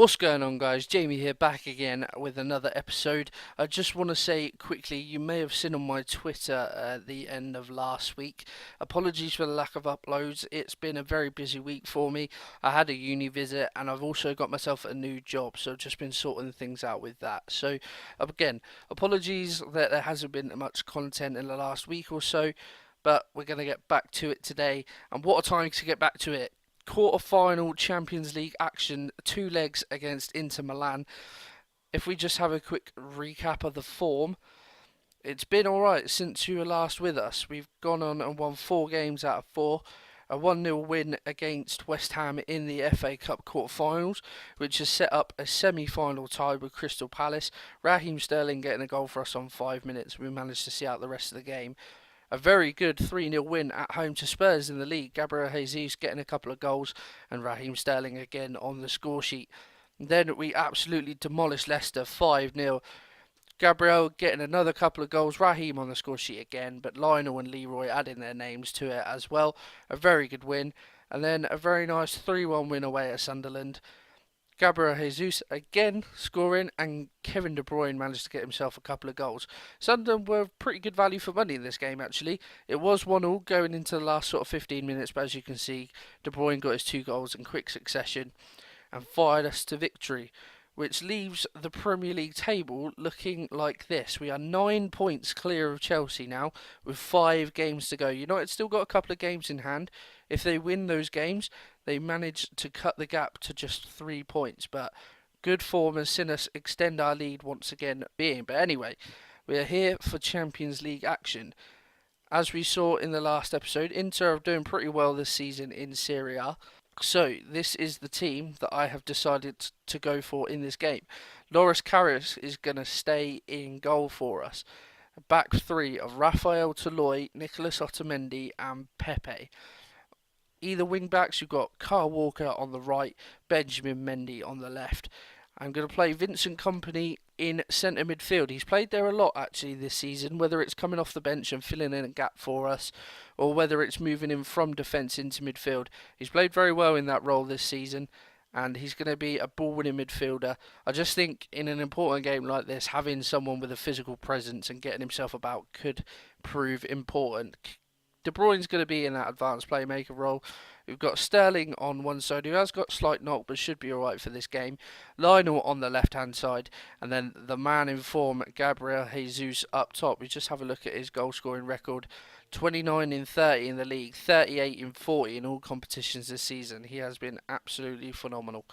What's going on, guys? Jamie here, back again with another episode. I just want to say quickly, you may have seen on my Twitter at the end of last week. Apologies for the lack of uploads. It's been a very busy week for me. I had a uni visit and I've also got myself a new job, so I've just been sorting things out with that. So again, apologies that there hasn't been much content in the last week or so, but we're going to get back to it today. And what a time to get back to it! Quarter-final Champions League action, two legs against Inter Milan. If we just have a quick recap of the form, it's been alright since you were last with us. We've gone on and won 4 games out of 4. A 1-0 win against West Ham in the FA Cup quarter-finals, which has set up a semi-final tie with Crystal Palace. Raheem Sterling getting a goal for us on 5 minutes. We managed to see out the rest of the game. A very good 3-0 win at home to Spurs in the league. Gabriel Jesus getting a couple of goals and Raheem Sterling again on the score sheet. And then we absolutely demolished Leicester 5-0. Gabriel getting another couple of goals. Raheem on the score sheet again, but Lionel and Leroy adding their names to it as well. A very good win. And then a very nice 3-1 win away at Sunderland. Gabriel Jesus again scoring, and Kevin De Bruyne managed to get himself a couple of goals. Sunderland were pretty good value for money in this game, actually. It was 1-1 going into the last sort of 15 minutes, but as you can see, De Bruyne got his 2 goals in quick succession and fired us to victory, which leaves the Premier League table looking like this. We are 9 points clear of Chelsea now, with 5 games to go. United still got a couple of games in hand. If they win those games, they manage to cut the gap to just 3 points. But good form has seen us extend our lead once again being. But anyway, we are here for Champions League action. As we saw in the last episode, Inter are doing pretty well this season in Serie A. So, this is the team that I have decided to go for in this game. Loris Karius is going to stay in goal for us. A back 3 of Rafael Toloi, Nicolas Otamendi and Pepe. Either wing backs, you've got Kyle Walker on the right, Benjamin Mendy on the left. I'm going to play Vincent Kompany in centre midfield. He's played there a lot actually this season, whether it's coming off the bench and filling in a gap for us, or whether it's moving in from defence into midfield. He's played very well in that role this season, and he's going to be a ball-winning midfielder. I just think in an important game like this, having someone with a physical presence and getting himself about could prove important. De Bruyne's going to be in that advanced playmaker role. We've got Sterling on one side, who has got a slight knock but should be alright for this game. Lionel on the left-hand side, and then the man in form, Gabriel Jesus, up top. We just have a look at his goal-scoring record. 29 in 30 in the league, 38 in 40 in all competitions this season. He has been absolutely phenomenal.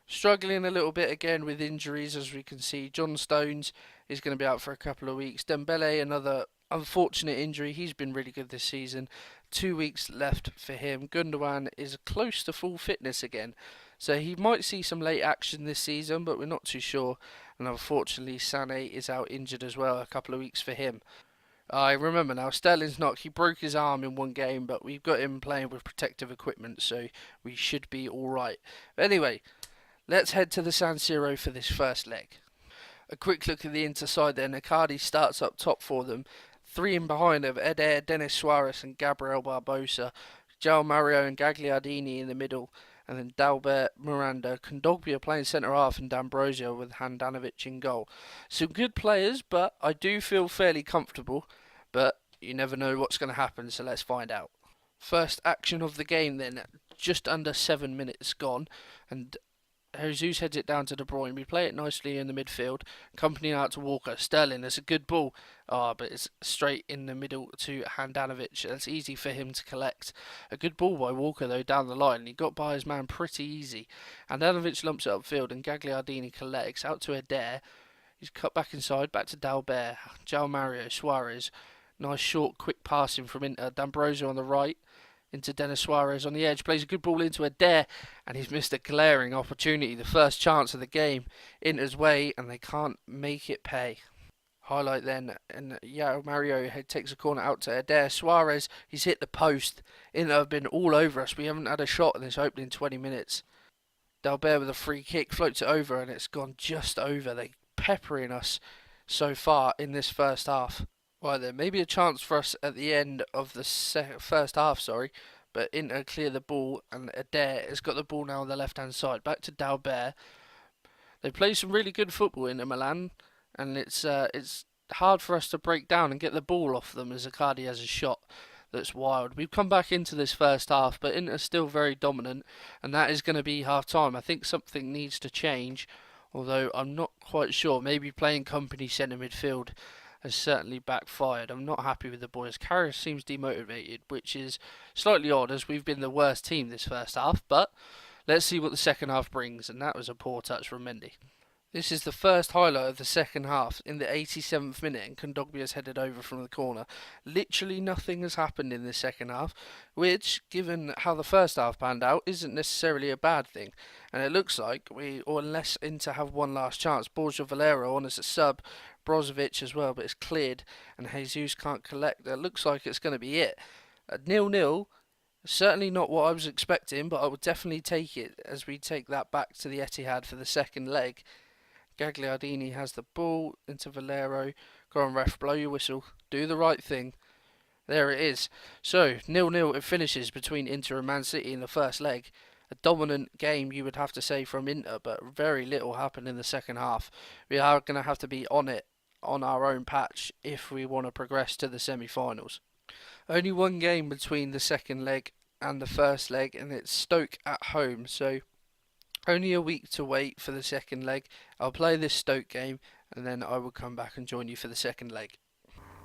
Struggling a little bit again with injuries, as we can see. John Stones is going to be out for a couple of weeks. Dembele, another unfortunate injury. He's been really good this season. 2 weeks left for him. Gundogan is close to full fitness again, so he might see some late action this season, but we're not too sure. And unfortunately, Sané is out injured as well. A couple of weeks for him. I remember now, Sterling's knock. He broke his arm in one game, but we've got him playing with protective equipment, so we should be alright. Anyway, let's head to the San Siro for this first leg. A quick look at the Inter side there. Icardi starts up top for them. 3 in behind of Eder, Denis Suarez and Gabriel Barbosa. João Mario and Gagliardini in the middle. And then Dalbert, Miranda, Kondogbia playing centre-half and D'Ambrosio with Handanovic in goal. Some good players, but I do feel fairly comfortable. But you never know what's going to happen, so let's find out. First action of the game then. Just under 7 minutes gone. And Jesus heads it down to De Bruyne. We play it nicely in the midfield. Kompany out to Walker. Sterling, that's a good ball. But it's straight in the middle to Handanovic. That's easy for him to collect. A good ball by Walker, though, down the line. He got by his man pretty easy. Handanovic lumps it upfield, and Gagliardini collects. Out to Eder. He's cut back inside. Back to Dalbert. João Mario, Suarez. Nice short, quick passing from Inter. D'Ambrosio on the right. Into Denis Suarez on the edge, plays a good ball into Eder, and he's missed a glaring opportunity, the first chance of the game, Inter's way, and they can't make it pay. Highlight then, and Mario takes a corner out to Eder. Suarez, he's hit the post. Inter have been all over us. We haven't had a shot in this opening 20 minutes. Dalbert with a free kick, floats it over, and it's gone just over. They're peppering us so far in this first half. Right, there may be a chance for us at the end of the first half, but Inter clear the ball, and Eder has got the ball now on the left-hand side. Back to Dalbert. They play some really good football in Milan, and it's hard for us to break down and get the ball off them as Icardi has a shot that's wild. We've come back into this first half, but Inter's still very dominant, and that is going to be half time. I think something needs to change, although I'm not quite sure. Maybe playing company centre midfield has certainly backfired. I'm not happy with the boys. Karius seems demotivated, which is slightly odd as we've been the worst team this first half, but let's see what the second half brings, and that was a poor touch from Mendy. This is the first highlight of the second half in the 87th minute, and Kondogbia has headed over from the corner. Literally nothing has happened in this second half, which, given how the first half panned out, isn't necessarily a bad thing. And it looks like we, or unless Inter have one last chance, Borja Valero on as a sub, Brozovic as well, but it's cleared, and Jesus can't collect. It looks like it's going to be it. 0-0. Certainly not what I was expecting, but I would definitely take it as we take that back to the Etihad for the second leg. Gagliardini has the ball into Valero. Go on, ref, blow your whistle. Do the right thing. There it is. So, 0-0 it finishes between Inter and Man City in the first leg. A dominant game, you would have to say, from Inter, but very little happened in the second half. We are going to have to be on it, on our own patch, if we want to progress to the semi-finals. Only one game between the second leg and the first leg, and it's Stoke at home, so only a week to wait for the second leg. I'll play this Stoke game and then I will come back and join you for the second leg.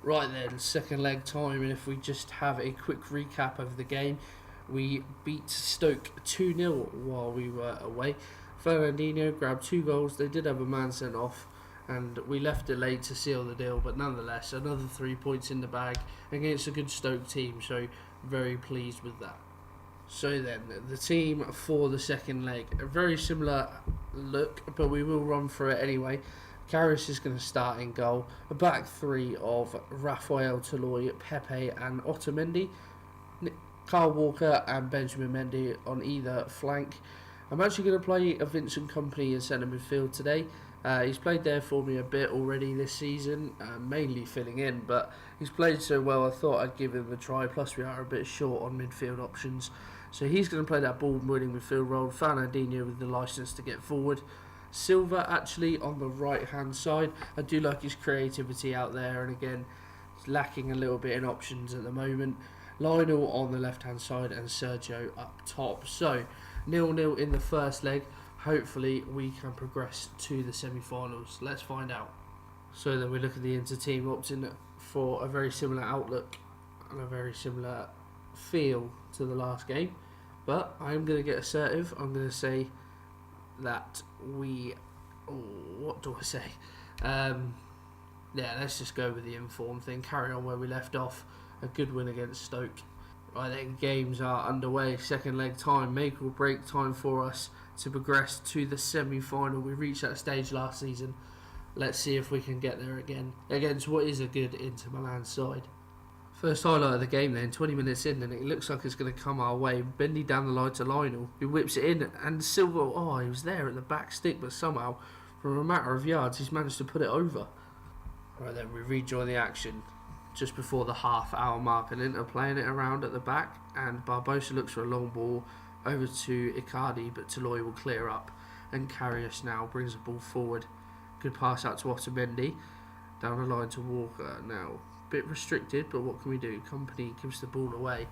Right then, second leg time, and if we just have a quick recap of the game, we beat Stoke 2-0 while we were away. Fernandinho grabbed 2 goals, they did have a man sent off, and we left it late to seal the deal, but nonetheless, another 3 points in the bag against a good Stoke team, so very pleased with that. So then, the team for the second leg, a very similar look, but we will run through it anyway. Karius is going to start in goal. A back three of Rafael Toloi, Pepe and Otamendi. Kyle Walker and Benjamin Mendy on either flank. I'm actually going to play a Vincent Kompany in centre midfield today. He's played there for me a bit already this season, mainly filling in, but he's played so well I thought I'd give him a try, plus we are a bit short on midfield options. So he's going to play that ball-winning midfield role. Fernandinho with the licence to get forward. Silva actually on the right-hand side. I do like his creativity out there, and again, he's lacking a little bit in options at the moment. Lionel on the left-hand side and Sergio up top. So, 0-0 in the first leg. Hopefully we can progress to the semi-finals. Let's find out. So then we look at the Inter team opting for a very similar outlook and a very similar feel to the last game. But I'm going to get assertive. I'm going to say that we... what do I say? Yeah, let's just go with the informed thing. Carry on where we left off. A good win against Stoke. Right then, games are underway. Second leg time. Make or break time for us to progress to the semi-final. We reached that stage last season. Let's see if we can get there again against what is a good Inter Milan side. First highlight of the game then, 20 minutes in, and it looks like it's going to come our way. Bendy down the line to Lionel, who whips it in, and Silva, he was there at the back stick, but somehow, from a matter of yards, he's managed to put it over. Right then, we rejoin the action just before the half-hour mark, and Inter playing it around at the back, and Barbosa looks for a long ball over to Icardi, but Toloi will clear up, and Karius now brings the ball forward. Good pass out to Otamendi, down the line to Walker now. Bit restricted, but what can we do? Kompany gives the ball away,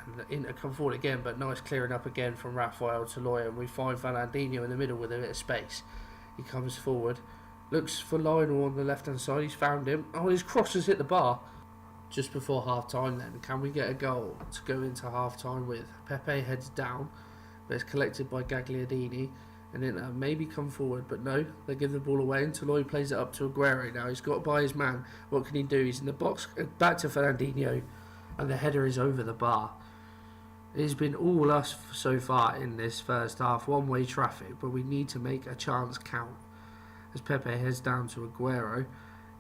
and Inter come forward again, but nice clearing up again from Rafael Toloi, and we find Fernandinho in the middle with a bit of space. He comes forward, looks for Lionel on the left hand side, he's found him. His cross has hit the bar. Just before half time then, can we get a goal to go into half time with? Pepe heads down, but it's collected by Gagliardini, and then maybe come forward, but no, they give the ball away, and Toloi plays it up to Aguero. Now he's got by his man. What can he do? He's in the box, back to Fernandinho, and the header is over the bar. It has been all us so far in this first half, one-way traffic, but we need to make a chance count. As Pepe heads down to Aguero,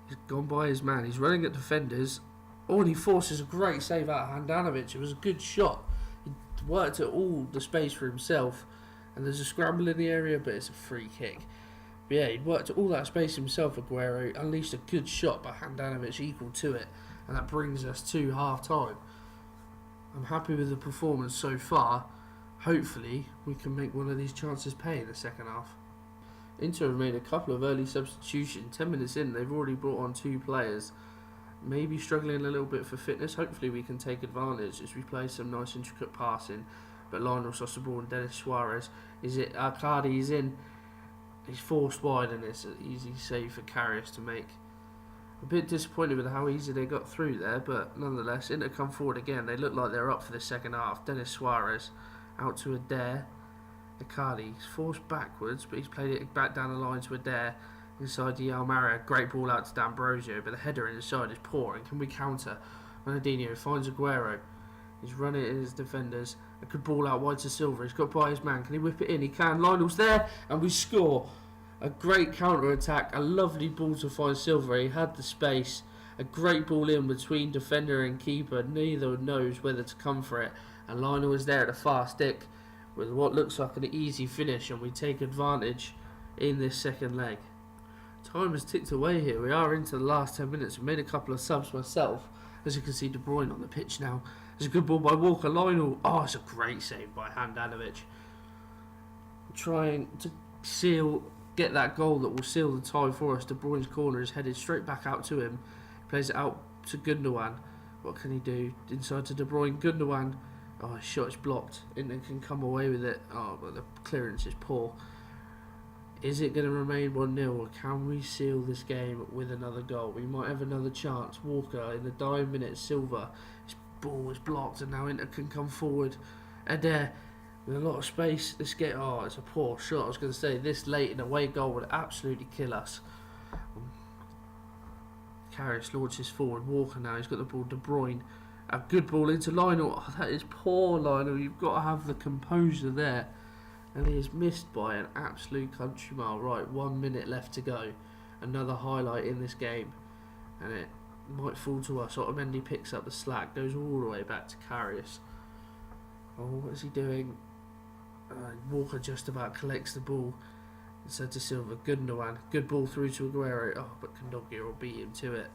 he's gone by his man, he's running at defenders. And he forces a great save out of Handanovic. It was a good shot. He worked at all the space for himself, and there's a scramble in the area, but it's a free kick. But yeah, he worked at all that space himself, Aguero, unleashed a good shot by Handanovic equal to it, and that brings us to half time. I'm happy with the performance so far. Hopefully we can make one of these chances pay in the second half. Inter have made a couple of early substitutions. 10 minutes in, they've already brought on 2 players. Maybe struggling a little bit for fitness. Hopefully we can take advantage as we play some nice intricate passing. But Lionel Sosabal and Denis Suarez, Arcadi is in. He's forced wide and it's an easy save for Karius to make. A bit disappointed with how easy they got through there, but nonetheless, Inter come forward again. They look like they're up for the second half. Denis Suarez out to Adair. Icardi, he's forced backwards, but he's played it back down the line to Adair. Inside the Almara, great ball out to D'Ambrosio, but the header inside is poor. And can we counter? Ronaldinho finds Aguero. He's running at his defenders. A good ball out wide to Silva. He's got by his man. Can he whip it in? He can. Lionel's there, and we score. A great counter attack. A lovely ball to find Silva. He had the space. A great ball in between defender and keeper. Neither knows whether to come for it. And Lionel is there at a far stick with what looks like an easy finish, and we take advantage in this second leg. Time has ticked away here. We are into the last 10 minutes. I've made a couple of subs myself. As you can see, De Bruyne on the pitch now. It's a good ball by Walker. Lionel. Oh, it's a great save by Handanovic. Trying to get that goal that will seal the tie for us. De Bruyne's corner is headed straight back out to him. He plays it out to Gundogan. What can he do? Inside to De Bruyne. Gundogan. Oh, his shot is blocked. Inter can come away with it. Oh, but the clearance is poor. Is it going to remain 1-0 or can we seal this game with another goal? We might have another chance. Walker in the dying minutes. Silva. His ball is blocked and now Inter can come forward. Adair with a lot of space. It's a poor shot. I was going to say this late in a away goal would absolutely kill us. Karius launches forward. Walker now. He's got the ball. De Bruyne. A good ball into Lionel. Oh, that is poor, Lionel. You've got to have the composure there. And he is missed by an absolute country mile. Right, 1 minute left to go. Another highlight in this game. And it might fall to us. Otamendi picks up the slack. Goes all the way back to Karius. Oh, what is he doing? Walker just about collects the ball. Instead to Silva. Gundogan. Good ball through to Aguero. Oh, but Kondogbia will beat him to it.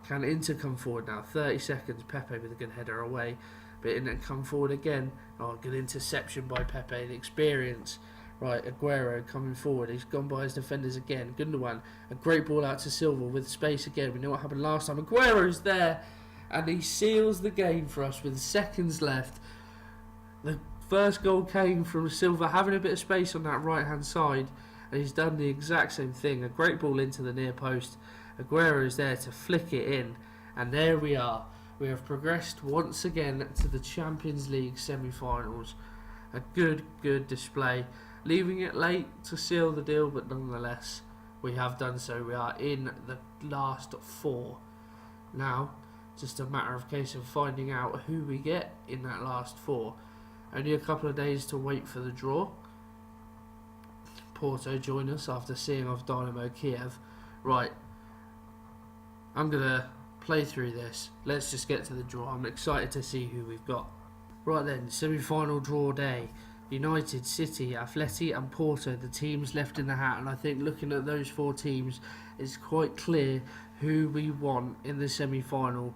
Can Inter come forward now? 30 seconds. Pepe with a good header away. But Inter come forward again. Oh, good interception by Pepe. The experience. Right, Aguero coming forward. He's gone by his defenders again. Gundogan. A great ball out to Silva with space again. We know what happened last time. Aguero's there. And he seals the game for us with seconds left. The first goal came from Silva having a bit of space on that right hand side. And he's done the exact same thing. A great ball into the near post. Aguero is there to flick it in, and there we are. We have progressed once again to the Champions League semi-finals. A good display, leaving it late to seal the deal, but nonetheless we have done so. We are in the last 4 now. Just a matter of case of finding out who we get in that last 4. Only a couple of days to wait for the draw. Porto join us after seeing off Dynamo Kiev. Right. I'm going to play through this. Let's just get to the draw. I'm excited to see who we've got. Right then, semi-final draw day. United, City, Atleti and Porto, the teams left in the hat. And I think looking at those 4 teams, it's quite clear who we want in the semi-final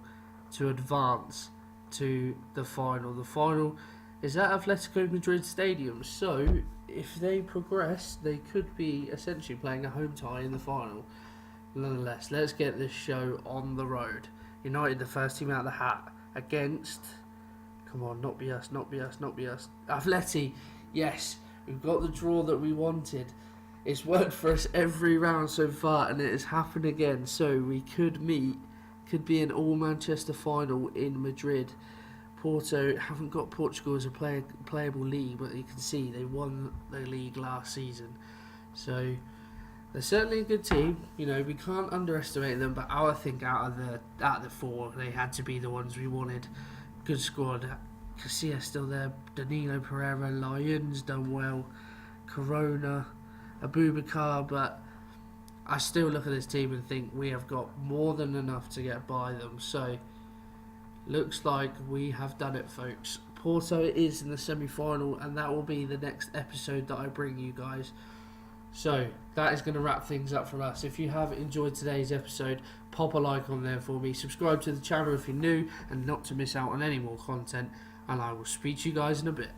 to advance to the final. The final is at Atletico Madrid Stadium. So, if they progress, they could be essentially playing a home tie in the final. Nonetheless, let's get this show on the road. United, the first team out of the hat, against... Come on, not be us, not be us, not be us. Atleti, yes, we've got the draw that we wanted. It's worked for us every round so far, and it has happened again. So we could be an all-Manchester final in Madrid. Porto haven't got Portugal as a playable league, but you can see they won the league last season. So... they're certainly a good team, you know, we can't underestimate them, but I think out of the 4, they had to be the ones we wanted. Good squad. Casillas still there, Danilo Pereira, Lyons done well, Corona, Abubakar, but I still look at this team and think we have got more than enough to get by them. So, looks like we have done it, folks. Porto is in the semi-final, and that will be the next episode that I bring you guys. So, that is going to wrap things up from us. If you have enjoyed today's episode, pop a like on there for me. Subscribe to the channel if you're new and not to miss out on any more content. And I will speak to you guys in a bit.